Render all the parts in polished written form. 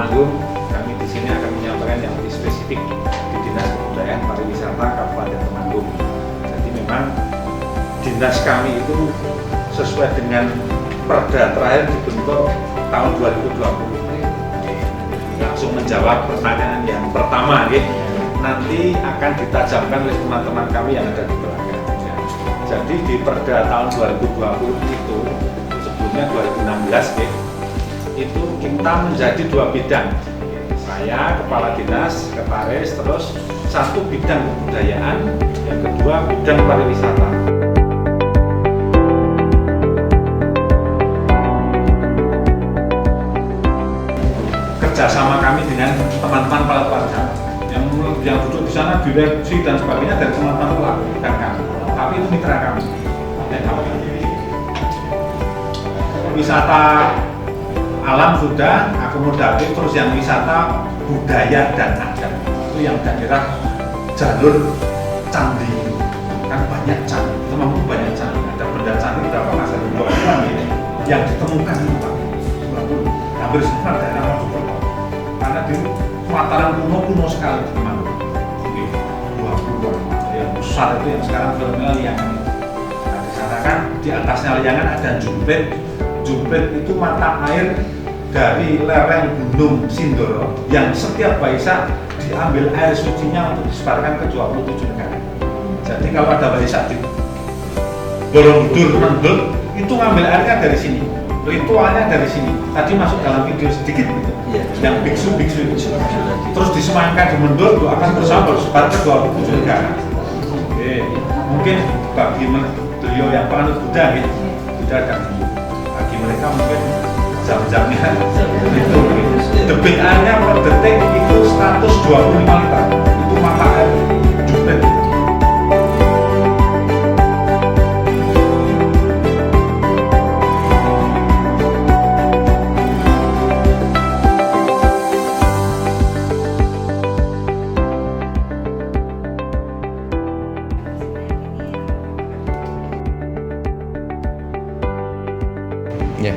Temanggung, kami di sini akan menyampaikan yang lebih spesifik di Dinas Kebudayaan Pariwisata Kabupaten Temanggung. Jadi memang dinas kami itu sesuai dengan perda terakhir dibentuk tahun 2020. Langsung menjawab pertanyaan yang pertama, nanti akan ditajamkan oleh teman-teman kami yang ada di belakang. Jadi di perda tahun 2020 itu, sebelumnya 2016, itu kita menjadi 2 bidang. Saya kepala dinas, sekretaris, terus 1 bidang kebudayaan, yang kedua bidang pariwisata. Kerjasama kami dengan teman-teman pelaku pariwisata yang duduk di sana, direksi dan sebagainya dari teman-teman pelaku dan kami. Tapi itu mitra kami. Wisata alam sudah, akomodatif, terus yang wisata budaya dan adat itu yang daerah jalur candi, kan banyak candi, Temanggung banyak candi, ada benda candi berapa mas, ada 20 yang ditemukan itu Pak, 20, hampir semua daerah Mojokerto, karena di Mataram kuno sekali di Temanggung, 20 yang besar itu yang sekarang filmnya Liangan. Nah, di sana kan di atasnya Liangan ada Jumprit. Jumprit itu mata air dari lereng Gunung Sindoro yang setiap Waisak diambil air sucinya untuk disebarkan ke 27 negara. Jadi kalau ada Waisak di Borobudur, Mendut, itu ngambil airnya dari sini, ritualnya dari sini. Tadi masuk dalam video sedikit gitu, yang biksu-biksu itu. Terus disemayamkan di Mendut, akan bersama bersebar ke 27 negara. Oke, mungkin bagi beliau yang penganut Buddha, Buddha dan Hindu, bagi mereka mungkin jam-jamnya itu debit airnya per detik itu 125 liter, itu mata air Jumprit. Ya,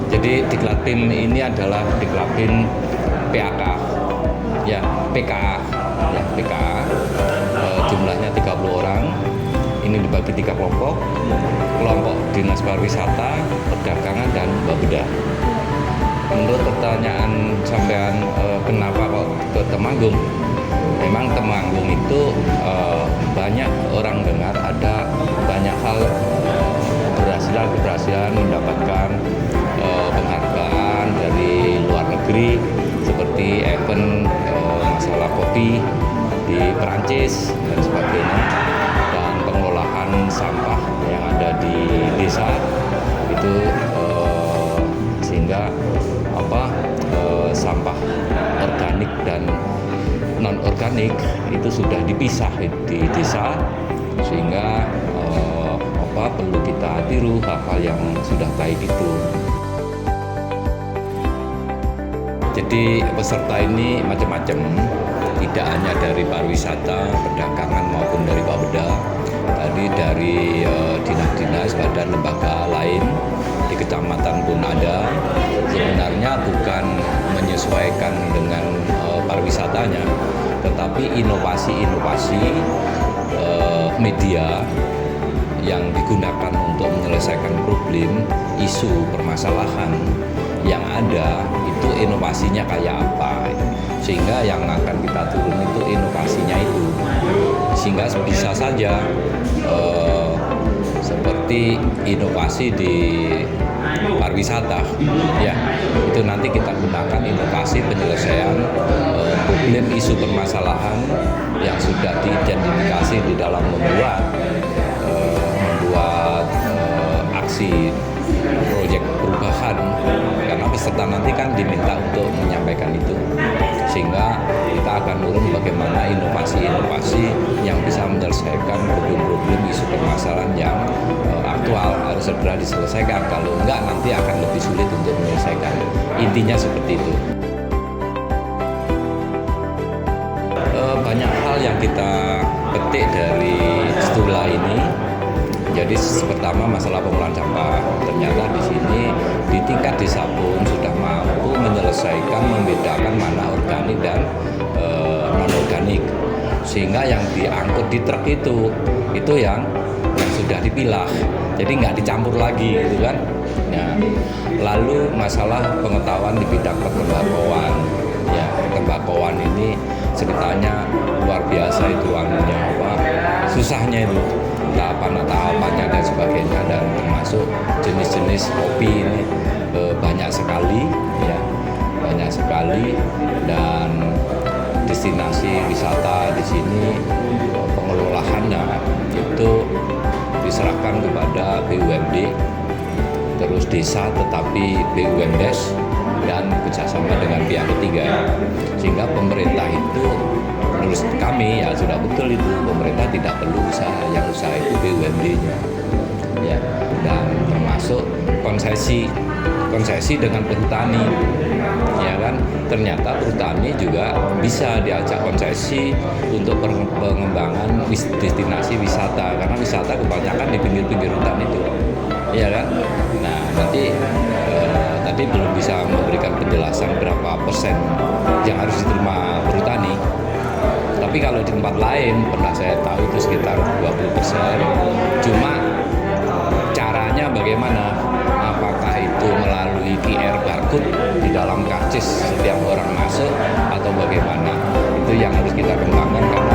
jadi Diklatim ini adalah Diklatim PAK, ya PKA, ya PKA. Jumlahnya 30 orang. Ini dibagi 3 kelompok. Kelompok Dinas Pariwisata, Perdagangan, dan Bapeda. Menurut pertanyaan sampean, kenapa kok ke Temanggung? Memang Temanggung itu banyak orang dengar ada banyak hal keberhasilan mendapatkan penghargaan dari luar negeri seperti event masalah kopi di Perancis dan sebagainya, dan pengelolaan sampah yang ada di desa itu sehingga sampah organik dan non organik itu sudah dipisah di desa, sehingga perlu kita tiru hal-hal yang sudah baik itu. Jadi peserta ini macam-macam, tidak hanya dari pariwisata, perdagangan maupun dari Bapeda. Tadi dari dinas-dinas, badan lembaga lain di kecamatan pun ada. Sebenarnya bukan menyesuaikan dengan pariwisatanya, tetapi inovasi-inovasi media yang digunakan untuk menyelesaikan problem, isu, permasalahan yang ada, itu inovasinya kayak apa, sehingga yang akan kita turun itu inovasinya itu, sehingga bisa saja seperti inovasi di pariwisata, ya itu nanti kita gunakan inovasi penyelesaian problem, isu, permasalahan yang sudah diidentifikasi di dalam membuat aksi proyek perubahan, karena peserta nanti kan diminta untuk menyampaikan itu, sehingga kita akan turun bagaimana inovasi-inovasi yang bisa menyelesaikan problem-problem, isu permasalahan yang aktual harus segera diselesaikan, kalau enggak nanti akan lebih sulit untuk menyelesaikan. Intinya seperti itu. Banyak hal yang kita petik dari stula ini. Jadi pertama masalah pengolahan sampah, ternyata di sini di tingkat desa pun sudah mampu menyelesaikan, membedakan mana organik dan non organik, sehingga yang diangkut di truk itu yang sudah dipilah, jadi nggak dicampur lagi gitu kan. Ya. Lalu masalah pengetahuan di bidang pertembakauan, ya pertembakauan ini ceritanya luar biasa itu anunya susahnya itu tahapan-tahapannya dan sebagainya, dan termasuk jenis-jenis kopi ini banyak sekali, ya banyak sekali, dan destinasi wisata di sini pengelolaannya itu diserahkan kepada BUMD, terus desa tetapi BUMDes dan bekerjasama dengan pihak ketiga, sehingga pemerintah itu menurut kami ya sudah betul itu pemerintah tidak perlu usaha, yang usaha itu BUMD-nya, ya, dan termasuk konsesi dengan perhutani, ya kan, ternyata perhutani juga bisa diajak konsesi untuk pengembangan destinasi wisata, karena wisata kebanyakan di pinggir-pinggir hutan itu, ya kan. Nah nanti tadi belum bisa memberikan penjelasan berapa persen yang harus diterima perhutani, tapi kalau di tempat lain pernah saya tahu itu sekitar 20%. Cuma caranya bagaimana, apakah itu melalui QR barcode di dalam karcis setiap orang masuk atau bagaimana, itu yang harus kita kembangkan, karena